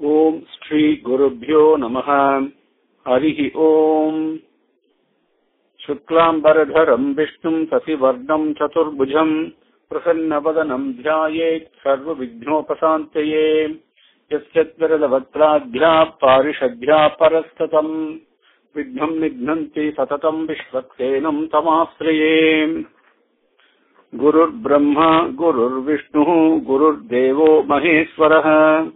Om Shri Gurubhyo Namaha. Harihi Om. Shuklam Baradharam Vishnum Sasivarnam Chaturbhujam Prasannapadanam Dhyayet Sarva Vignopasantaye Yasyatviradavatra Parishadhya Parastatam Vignam Nignanti Satatam Vishwaksenam Tamasraye. Gurur Brahma Gurur Vishnu Gurur Devo Maheswaraha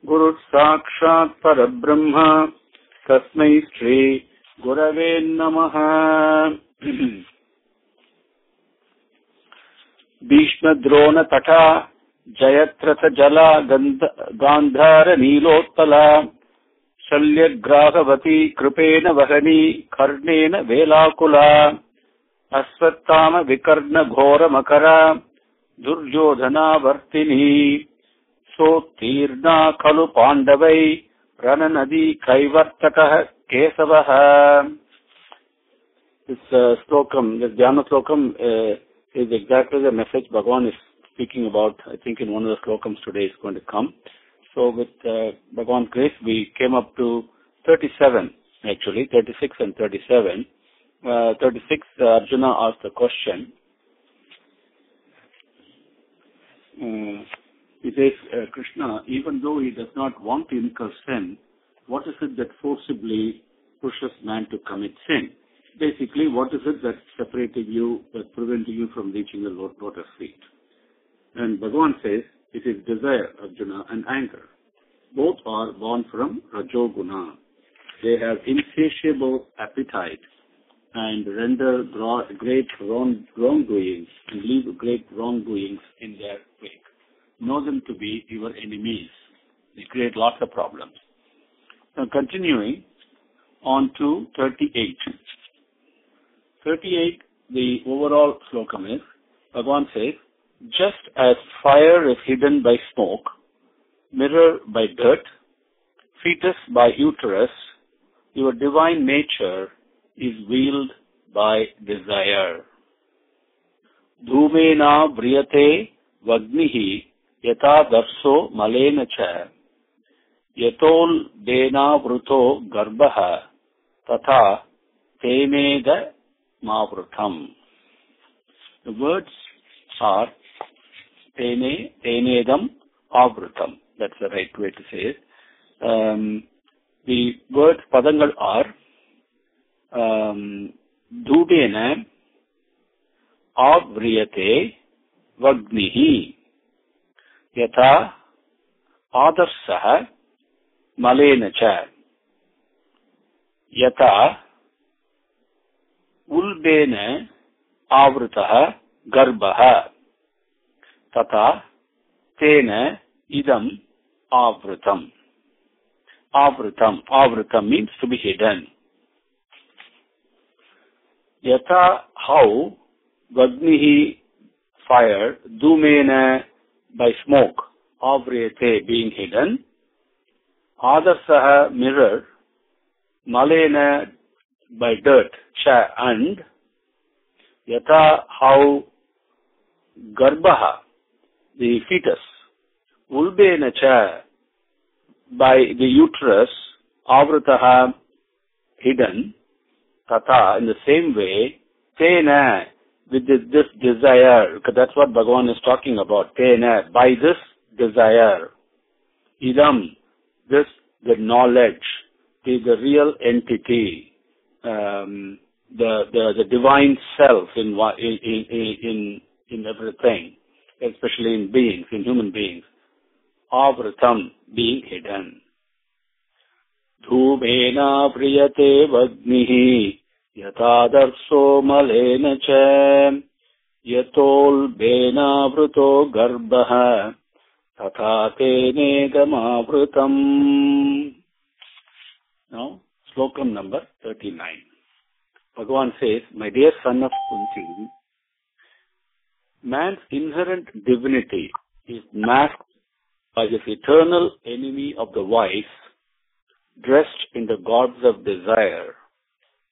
Gurur Sakshat Parabrahma Tasmai Shri Gurave Namaha. Bhishma Drona Tata Jayatratha Jala Gandhara Nilottala Shalya Grahavati Krupena Vahani Karnena Velakula Asvattama Vikarna Ghora Makara Durjodhana Vartini Sotirna Kalu Pandavai Rananadi Kaivartaka Kesavaha. This slokam, this Dhyana slokam is exactly the message Bhagavan is speaking about. I think in one of the slokams today is going to come. So with Bhagavan's grace, we came up to 37, actually, 36 and 37. 36, Arjuna asked the question. He says, Krishna, even though he does not want to incur sin, what is it that forcibly pushes man to commit sin? Basically, what is it that's separating you, that's preventing you from reaching the lotus feet? And Bhagavan says, it is desire, Arjuna, and anger. Both are born from Rajoguna. They have insatiable appetite and render great wrongdoings and leave great wrongdoings in their wake. Know them to be your enemies. They create lots of problems. Now continuing on to 38. 38, the overall slokam is, Bhagavan says, just as fire is hidden by smoke, mirror by dirt, fetus by uterus, your divine nature is veiled by desire. Dhumena vriyate vagnihi yata darso malena cha yatol dena vruto garbaha tatha teneda mavrutam. The words are tenedam avrutam. That's the right way to say it. The words padangal are Dhubena avriyate vagnihi yatha adarsaha malena cha yatha ulbena avritaha garbaha tata tena idam avritam. Avritam means to be hidden. Yatha, how, vagnihi, fire, dhumena, by smoke, avriyate, being hidden, adarsaha, mirror, malena, by dirt, cha, and, yatha, how, garbaha, the fetus, ulbena cha, by the uterus, avritaha, hidden, tata, in the same way, tena, with this desire, because that's what Bhagavan is talking about, tena, by this desire, idam, this, the knowledge, the real entity, the divine self in everything, especially in beings, in human beings, avritam, being hidden. Dhumena priyate vagnihi yatadarso malena cha yatol bena vruto garbaha tatha tene gamavrutam. Now, slokam number 39. Bhagavan says, my dear son of Kunti, man's inherent divinity is masked by this eternal enemy of the wise, dressed in the garbs of desire,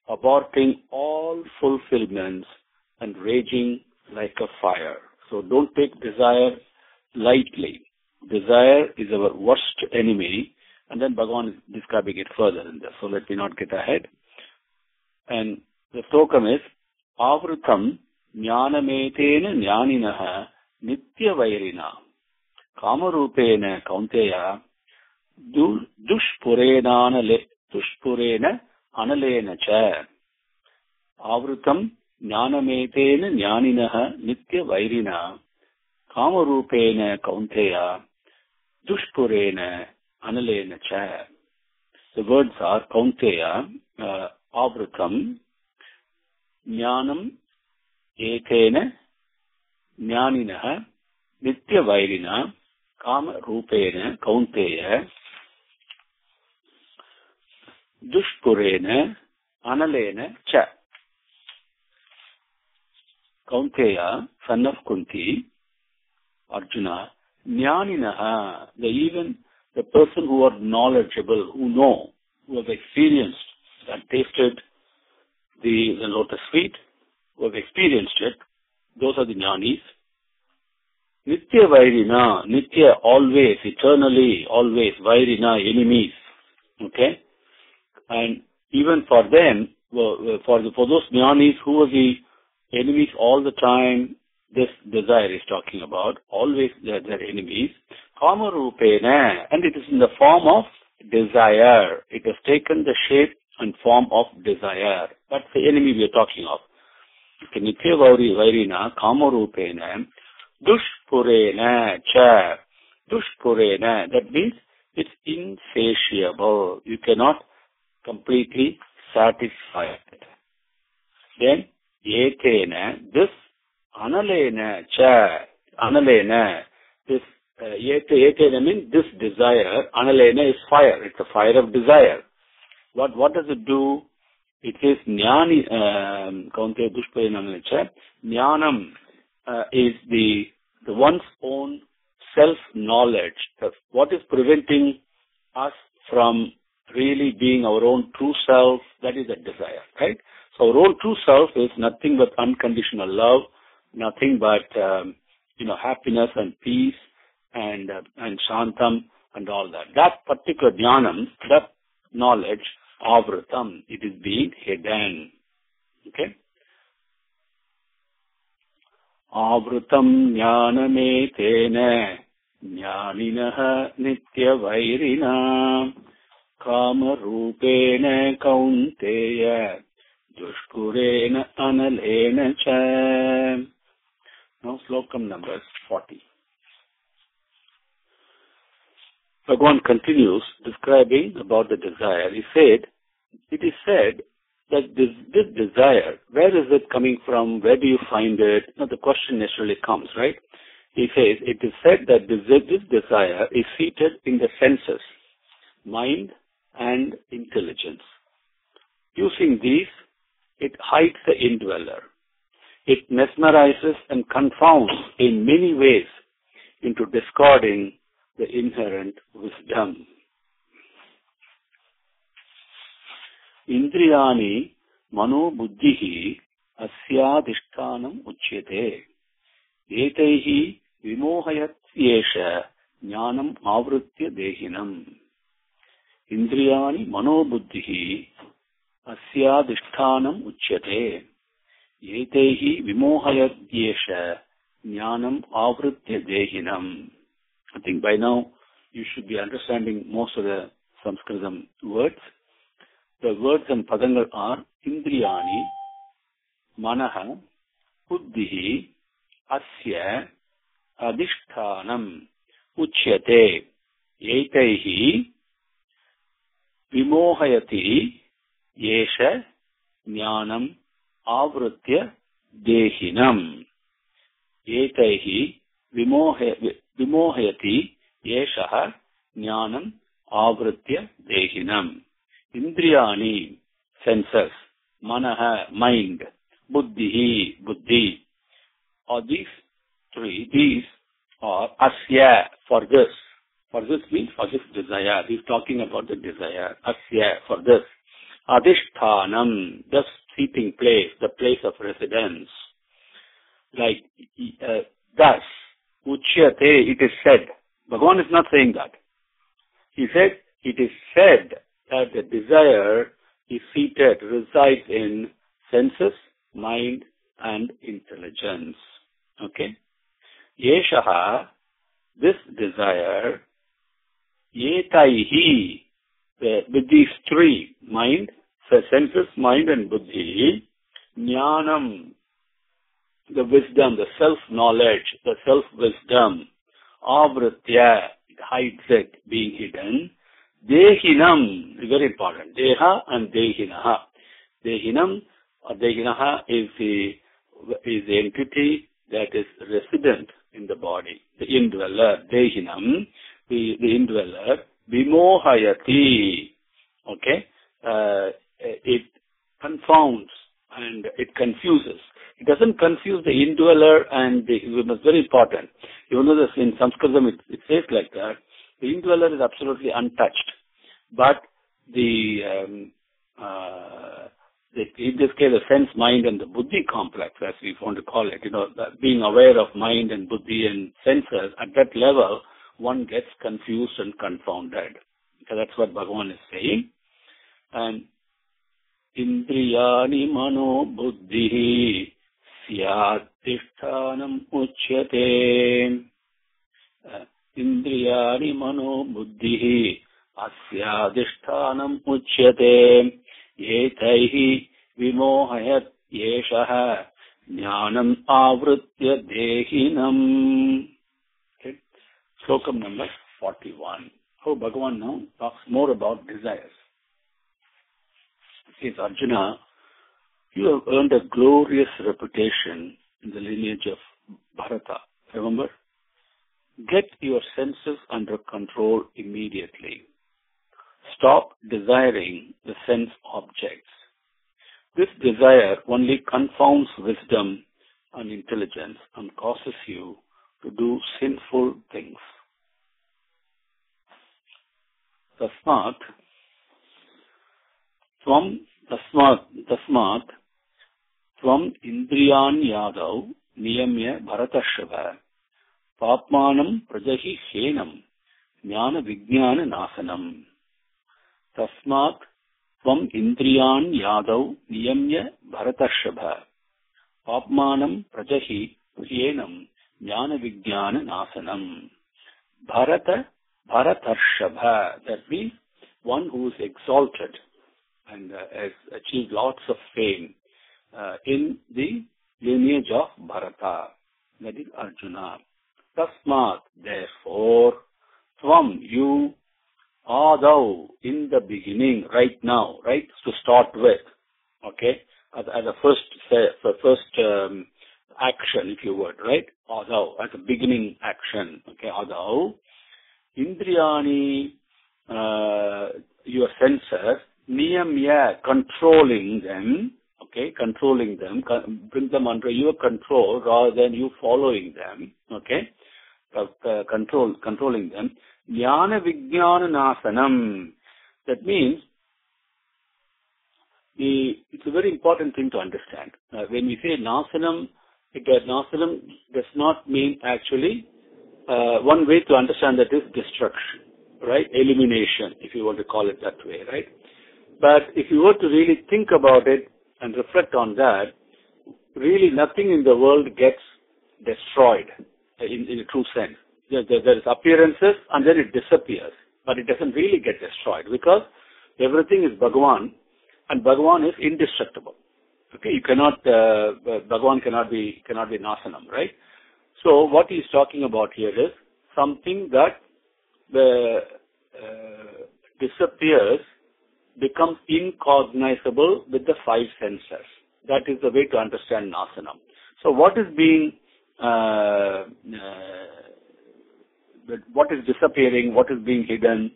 aborting all fulfillments and raging like a fire. So don't take desire lightly. Desire is our worst enemy, And then Bhagavan is describing it further in this. So let me not get ahead. And the slokam is, Avrutam jnanametena jnaninaha nitya vairina kamarupena kaunteya dushpurena analena cha. Avrutam jnanametena jnaninaha nitya vairina kamarupena kaunteya dushpurena analena cha. The words are kaunteya, avrutam, jnanam etena jnaninaha nitya vairina kama rupena kaunteya dushpurena analena cha. Kaunteya, son of Kunti, Arjuna, jnaninaha, the person who are knowledgeable, who know, who have experienced and tasted the lotus feet, who have experienced it, those are the jnanis. Nitya vairina, nitya, always, eternally, always, vairina, enemies. Okay? And even for them, for those jnanis who are the enemies all the time, this desire is talking about, always they're enemies. Kama rupena, and it is in the form of desire. It has taken the shape and form of desire. That's the enemy we are talking of. Nitya vairina, kama rupena, dushpurena cha. Dushpurena, that means it's insatiable. You cannot completely satisfy it. Then, etena, this analena cha, analena, this etena means this desire, analena is fire, it's a fire of desire. What does it do? It is jnani, kaunteya dushpurena analena cha, jnanam is the one's own self-knowledge. What is preventing us from really being our own true self? That is a desire, right? So our own true self is nothing but unconditional love, nothing but happiness and peace and shantam and all that. That particular jnanam, that knowledge, avrutam, it is being hidden. Okay? Avrutam jnanametena jnaninaha nitya vairina kama rupena kaunteya dushpurena analena cha. Now slokam number 40. Bhagavan continues describing about the desire. He said, it is said that this desire, where is it coming from? Where do you find it? Now the question naturally comes, right? He says, it is said that this desire is seated in the senses, mind and intelligence. Using these, it hides the indweller. It mesmerizes and confounds in many ways into discarding the inherent wisdom. Indriyani mano buddhihi asyadhishtanam uchyate. Etaihi vimohayat yesha jnanam avrutya dehinam. Indriyani mano buddhihi asyadhishtanam uchyate. Etaihi vimohayat yesha jnanam avrutya dehinam. I think by now you should be understanding most of the Sanskritam words. The words and padangal are Indriyani, Manaha, Buddhihi, Asya, Adhishthanam, Uchyate, Etaihi, Vimohayati, Yesha, Jnanam, Avrutya, Dehinam. Etaihi, Vimohayati, Yesha, Jnanam, Avrutya, Dehinam. Indriyani, senses, Manaha, mind, Buddhihi, buddhi. Or these three, these are Asya, for this. For this means for this desire. He's talking about the desire. Asya, for this. Adhishthanam, the seating place, the place of residence. Like, thus, Uchyate, it is said. Bhagavan is not saying that. He said, it is said that the desire is seated, resides in senses, mind, and intelligence. Okay? Yeshaha, this desire, yetaihi, with these three, mind, senses, mind, and buddhi, jnanam, the wisdom, the self-knowledge, the self-wisdom, avritya, it hides it, being hidden, dehinam, very important, deha and dehinaha. Dehinam or dehinaha is the entity that is resident in the body, the indweller, dehinam, the indweller, vimohayati, okay, it confounds and it confuses. It doesn't confuse the indweller and it's very important. You know this in Sanskritam, it says like that. The indweller is absolutely untouched. But in this case, the sense, mind, and the buddhi complex, as we want to call it, being aware of mind and buddhi and senses, at that level, one gets confused and confounded. So that's what Bhagavan is saying. And Indriyani mano buddhi syadhishthanam uchyate. Indriyani mano buddhi asyadhishthanam uchyate. Yetaihi vimohayat yeshaha jnanam avritya dehinam. Okay. Slokam number 41. How Bhagavan now talks more about desires. He says, Arjuna, you have earned a glorious reputation in the lineage of Bharata. Remember? Get your senses under control immediately. Stop desiring the sense objects. This desire only confounds wisdom and intelligence and causes you to do sinful things. Tasmat tvam indriyan yadav niyamya bharatashava papmanam prajahi henam jnana vijnana nasanam. Tasmat tvam indriyan yadav niyamya bharatashava papmanam prajahi henam jnana vijnana nasanam. Bharatarshava, that means one who is exalted and has achieved lots of fame in the lineage of Bharata, that is Arjuna. Tasmat, therefore, tvam, you, adav, in the beginning, right now, right, to start with, okay, as a first action, if you would, right, adav, as a beginning action, okay, adav, indriyani, your senses, niyamya, controlling them, okay, bring them under your control rather than you following them, okay, controlling them. Jnana vijnana nasanam, that means it's a very important thing to understand. When we say nasanam, nasanam does not mean actually, one way to understand that is destruction, right? Elimination, if you want to call it that way, right? But if you were to really think about it and reflect on that, really nothing in the world gets destroyed in a true sense. There is appearances and then it disappears, but it doesn't really get destroyed because everything is Bhagavan and Bhagavan is indestructible. Okay, you cannot, Bhagavan cannot be nasanam, right? So what he's talking about here is something that disappears, becomes incognizable with the five senses. That is the way to understand nasanam. So what is being, what is disappearing, what is being hidden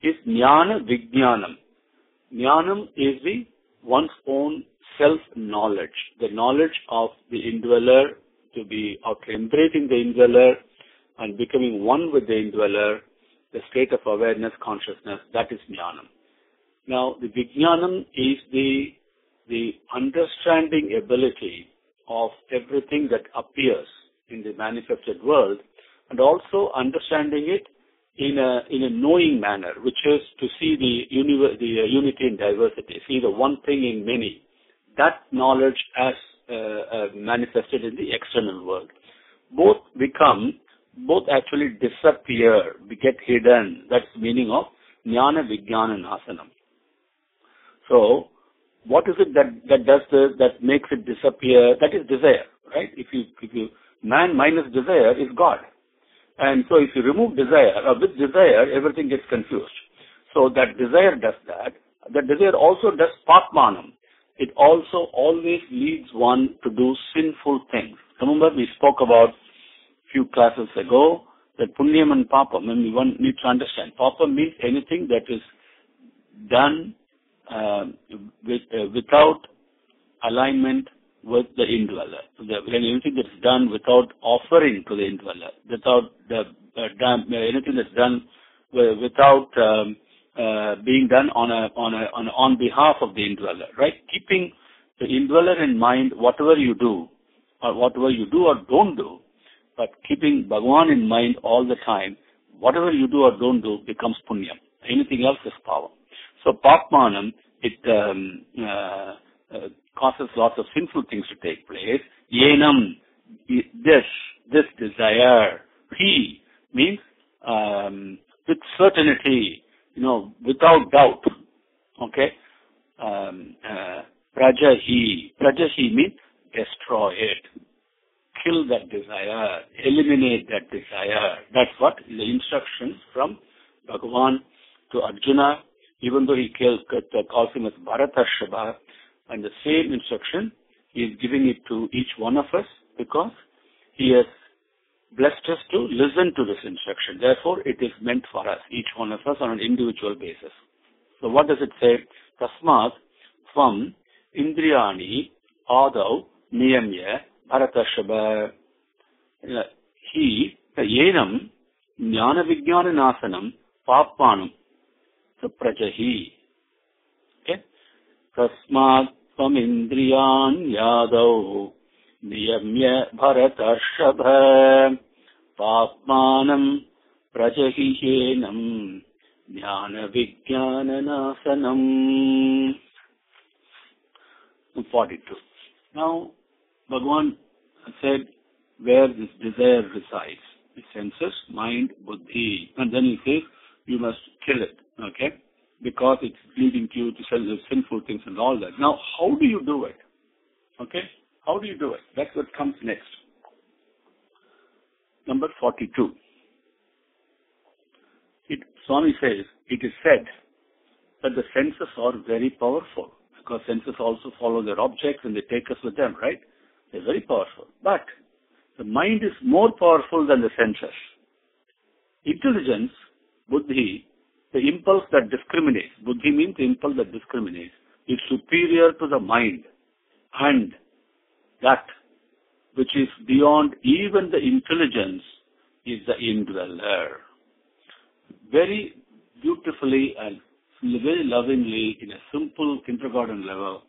is jnana vijnanam. Jnanam is the one's own self-knowledge, the knowledge of the indweller, to be embracing the indweller and becoming one with the indweller, the state of awareness, consciousness, that is jnanam. Now, the vijnanam is the understanding ability of everything that appears in the manifested world and also understanding it in a knowing manner, which is to see the unity in diversity, see the one thing in many. That knowledge as manifested in the external world. Both actually disappear, get hidden. That's the meaning of Jnana Vijnana Nasanam. So, what is it that does this, that makes it disappear? That is desire, right? If you man minus desire is God. And so if you remove desire, or with desire, everything gets confused. So that desire does that. That desire also does Papmanam. It also always leads one to do sinful things. Remember, we spoke about few classes ago that Punyam and Papam, and one needs to understand. Papam means anything that is done without alignment with the indweller. Anything that's done without offering to the indweller, without anything that's done without being done on behalf of the indweller, right? Keeping the indweller in mind, whatever you do or don't do, but keeping Bhagavan in mind all the time, whatever you do or don't do becomes punyam. Anything else is power. So Papmanam, it causes lots of sinful things to take place. Yenam, this desire. He means with certainty, without doubt. Okay? Prajahi means destroy it. Kill that desire. Eliminate that desire. That's what the instructions from Bhagavan to Arjuna, even though he calls him as Bharatarshava, and the same instruction he is giving it to each one of us because he has blessed us to listen to this instruction. Therefore, it is meant for us, each one of us, on an individual basis. So what does it say? Tasmat from Indriyani Adav Niyamya Bharatarshava. He, Yenam Jnana Vijnana Nasanam Papmanam. So Prajahi. Okay? Tasmat Tvam Indriyan Yadav Niyamya Bharatarshava Papmanam Prajahiyenam Jnana Vijnana Nasanam. 42. Now, Bhagavan said where this desire resides. The senses, mind, buddhi. And then he says, you must kill it. Okay? Because it's leading you to sinful things and all that. Now, how do you do it? Okay? How do you do it? That's what comes next. Number 42. Swami says, it is said that the senses are very powerful because senses also follow their objects and they take us with them, right? They're very powerful. But the mind is more powerful than the senses. Intelligence, buddhi, the impulse that discriminates, buddhi means the impulse that discriminates, is superior to the mind. And that which is beyond even the intelligence is the indweller. Very beautifully and very lovingly, in a simple kindergarten level,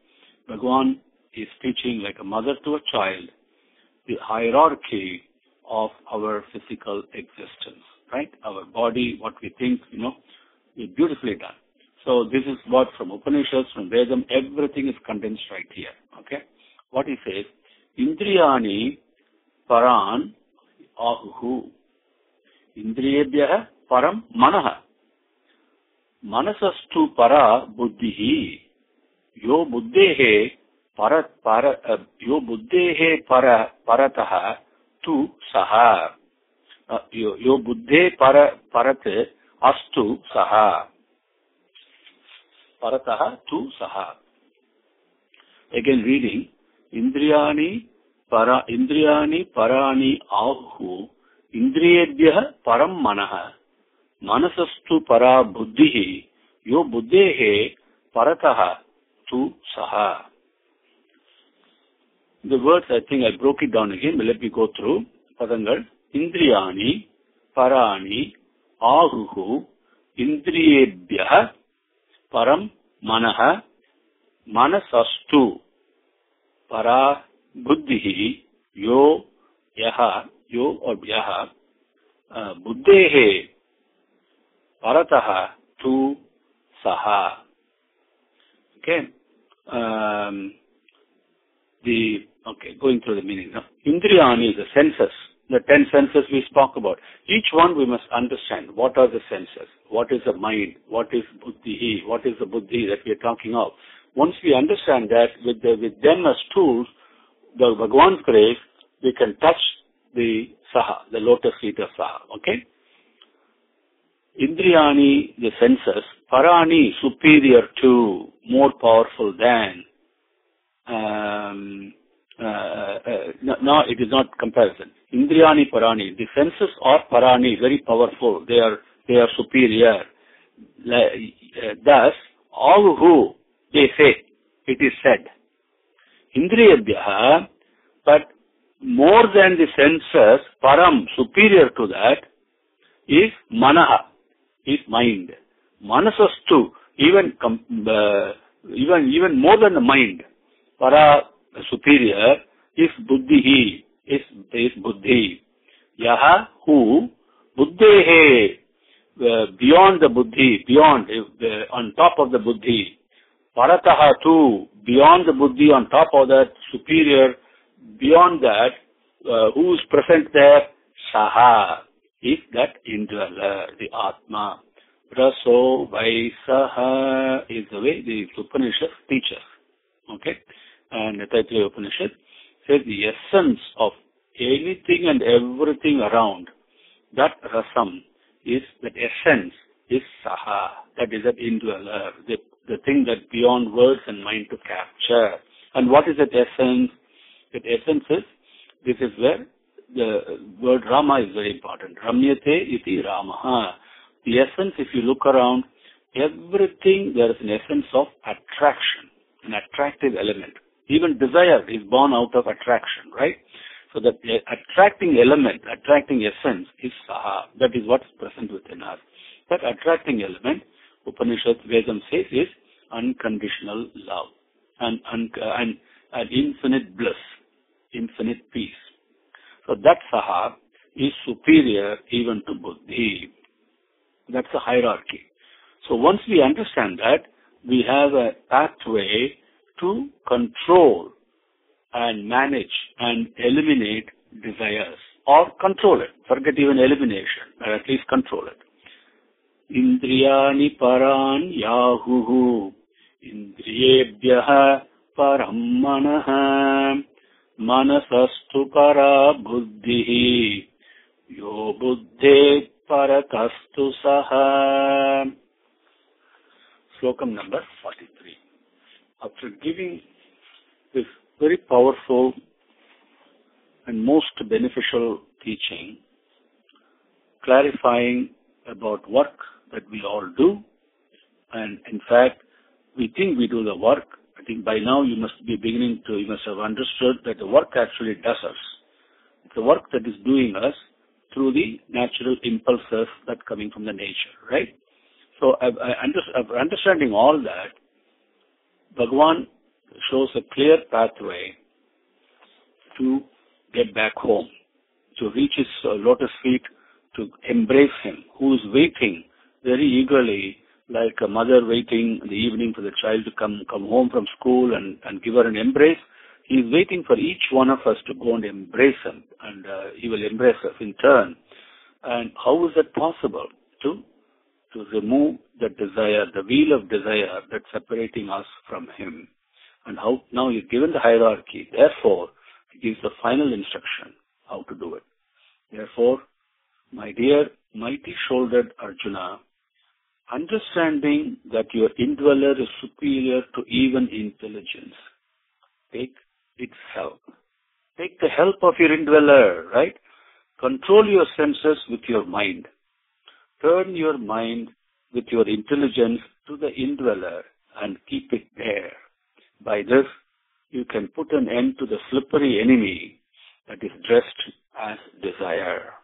Bhagavan is teaching like a mother to a child the hierarchy of our physical existence, right? Our body, what we think, is beautifully done. So this is what from Upanishads, from Vedam, everything is condensed right here, okay? What he says, Indriyani paran ahuhu. Indriyebhyah param manaha. Manasastu para buddhihi. Yo buddhehe parataha tu saha. Yo buddhe parat astu saha. Parataha tu saha. Again reading. Indriyani parani ahu. Indriyebhyah param manaha. Manasastu para buddhihi. Yo buddhehe parataha tu saha. The words, I think I broke it down again, but let me go through. Padangal. Indriyani parani ahuhu. Indriyebhyah param manaha. Manasastu para buddhihi. Yo yaha. Yo or yaha. Buddhehe Parataha to Saha. Okay. Going through the meaning now. Indriyani, the senses, the 10 senses we spoke about. Each one we must understand. What are the senses? What is the mind? What is buddhi? What is the buddhi that we are talking of? Once we understand that with them as tools, the Bhagavan's grace, we can touch the Saha, the lotus feet of Saha. Okay? Indriyani, the senses. Parani, superior to, more powerful than. No, it is not comparison. Indriyani Parani. The senses are Parani, very powerful. They are superior. Thus, all who they say, it is said. Indriyabhyaha, but more than the senses, Param, superior to that, is Manaha, is mind. Manasastu, even more than the mind. Para, superior, is buddhi, is buddhi. Yaha, who, buddhehe, beyond the buddhi, beyond, on top of the buddhi. Parataha too, beyond the buddhi, on top of that, superior, beyond that, who is present there? Saha, is that indweller, the Atma. Raso Vaisaha is the way the Upanishad teaches. Okay? And the Taittiriya Upanishad says the essence of anything and everything around, that rasam is, that essence is Saha, that is that indweller, the thing that beyond words and mind to capture. And what is that essence? That essence is, this is where the word Rama is very important. Ramyate iti Ramaha. The essence, if you look around, everything, there is an essence of attraction, an attractive element. Even desire is born out of attraction, right? So that attracting element, attracting essence is Saha. That is what's present within us. That attracting element, Upanishad Vedam says, is unconditional love and infinite bliss, infinite peace. So that Saha is superior even to Buddhi. That's a hierarchy. So once we understand that, we have a pathway to control and manage and eliminate desires, or control it. Forget even elimination, but at least control it. Indriyani paran yahuhu, indriyebhyaha param manaha, manasastu para buddhihi, yo buddhe parakastu saha. Slokam number 43. After giving this very powerful and most beneficial teaching, clarifying about work that we all do, and in fact, we think we do the work. I think by now you must have understood that the work actually does us. It's the work that is doing us through the natural impulses that coming from the nature, right? So understanding all that, Bhagavan shows a clear pathway to get back home, to reach his lotus feet, to embrace him, who is waiting very eagerly, like a mother waiting in the evening for the child to come home from school and give her an embrace. He is waiting for each one of us to go and embrace him, and he will embrace us in turn. And how is it possible to remove the desire, the wheel of desire that's separating us from him? And how now he's given the hierarchy. Therefore, he gives the final instruction how to do it. Therefore, my dear mighty-shouldered Arjuna, understanding that your indweller is superior to even intelligence, take its help. Take the help of your indweller, right? Control your senses with your mind. Turn your mind with your intelligence to the indweller and keep it there. By this, you can put an end to the slippery enemy that is dressed as desire.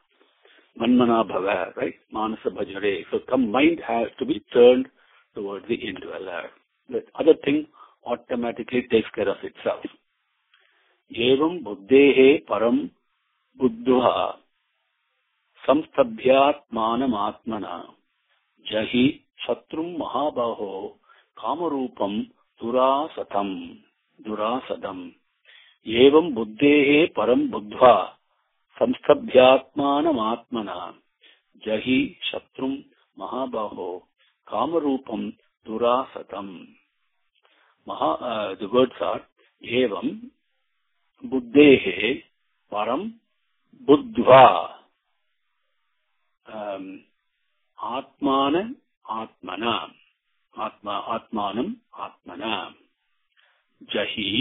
Manmana bhava, right? Manasa bhajare. So mind has to be turned towards the indweller. The other thing automatically takes care of itself. Evam buddhehe param buddha samstabhyat manam atmana Jahi Shatrum Mahabaho Kamarupam Durasadam Evam Buddhehe Param Buddha Samstabhyatmanam Atmana Jahi Shatrum Mahabaho Kamarupam Durasadam. The words are Evam Buddhehe Param Buddha Atmanam Atmana Jahi.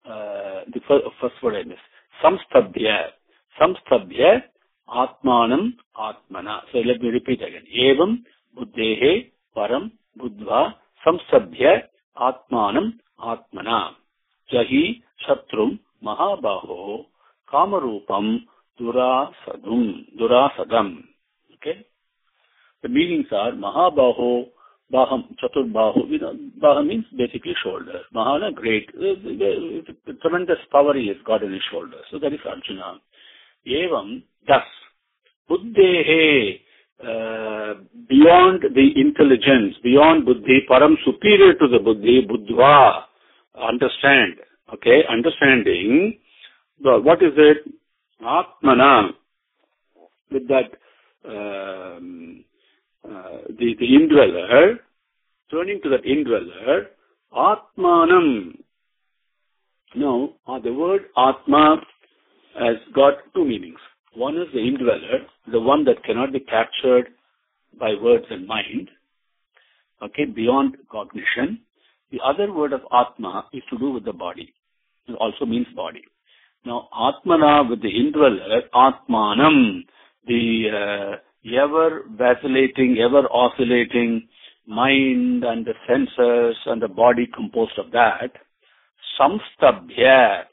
The first word I missed. Samstabhya Atmanam Atmana. So let me repeat again. Evam Buddhehe Param Buddha Samstabhya Atmanam Atmana Jahi Shatrum Mahabaho Kamarupam Durasadam. Okay? The meanings are Mahabaho, Baham, Chaturbaho. Baha means basically shoulder. Mahana, great. The tremendous power he has got in his shoulder. So that is Arjuna. Evam, thus. Buddhehe, beyond the intelligence, beyond Buddhi, Param, superior to the Buddhi, Buddhva, understand. Okay, understanding. What is it? Atmana, with that, the indweller, turning to that indweller, Atmanam. Now, the word Atma has got two meanings. One is the indweller, the one that cannot be captured by words and mind, okay, beyond cognition. The other word of Atma is to do with the body. It also means body. Now, Atmana with the indweller, Atmanam, the ever vacillating, ever oscillating mind and the senses and the body composed of that, Samstabhya,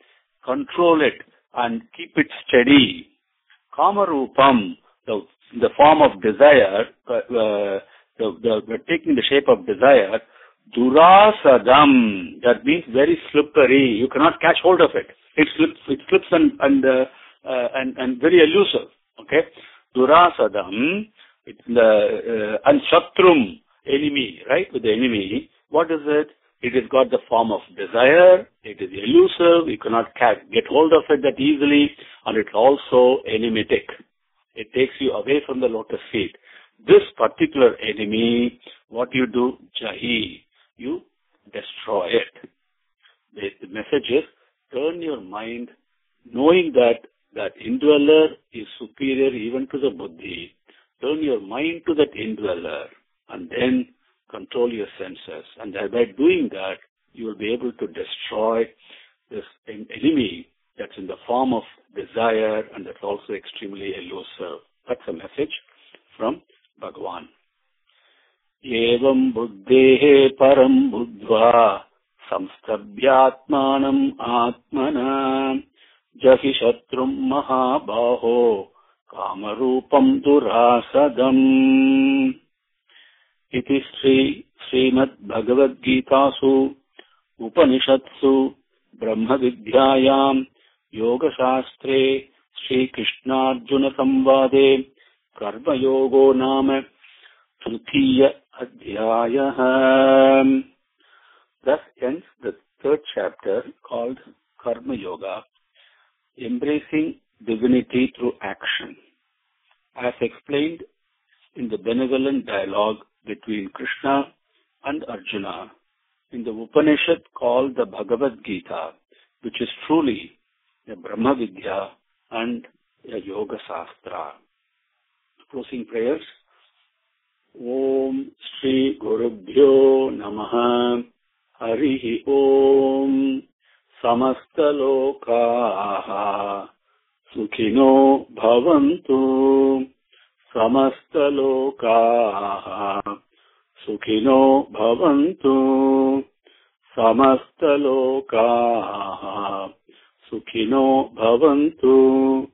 control it and keep it steady. Kamarupam, the form of desire, taking the shape of desire, Durasadam, that means very slippery. You cannot catch hold of it. It slips and very elusive. Okay, Durasadam, and Shatrum, enemy, right? With the enemy, what is it? It has got the form of desire. It is elusive. You cannot get hold of it that easily, and it's also enigmatic. It takes you away from the lotus feet. This particular enemy, what you do, Jahi, you destroy it. The message is, turn your mind, knowing that indweller is superior even to the Buddhi. Turn your mind to that indweller and then control your senses. And by doing that, you will be able to destroy this enemy that's in the form of desire and that's also extremely elusive. That's a message from Bhagavan. Evam buddhehe param buddhva samstabhyatmanam atmana jahi shatrum mahabaho kamarupam durasadam. Iti Srimad Bhagavad Gita Su Upanishatsu Brahma Vidyayam Yoga Shastre Sri Krishnarjuna Samvade Karma Yogo Nama Tritiya Adhyaya. Thus ends the third chapter called Karma Yoga, embracing divinity through action. As explained in the benevolent dialogue between Krishna and Arjuna in the Upanishad called the Bhagavad Gita, which is truly a Brahma Vidya and a Yoga Shastra. Closing prayers. Om Shri Gurubhyo Namaha Harihi Om Samasta Lokaha Sukhino Bhavantu Samasta Lokaha Sukhino Bhavantu Samasta Lokaha Sukhino Bhavantu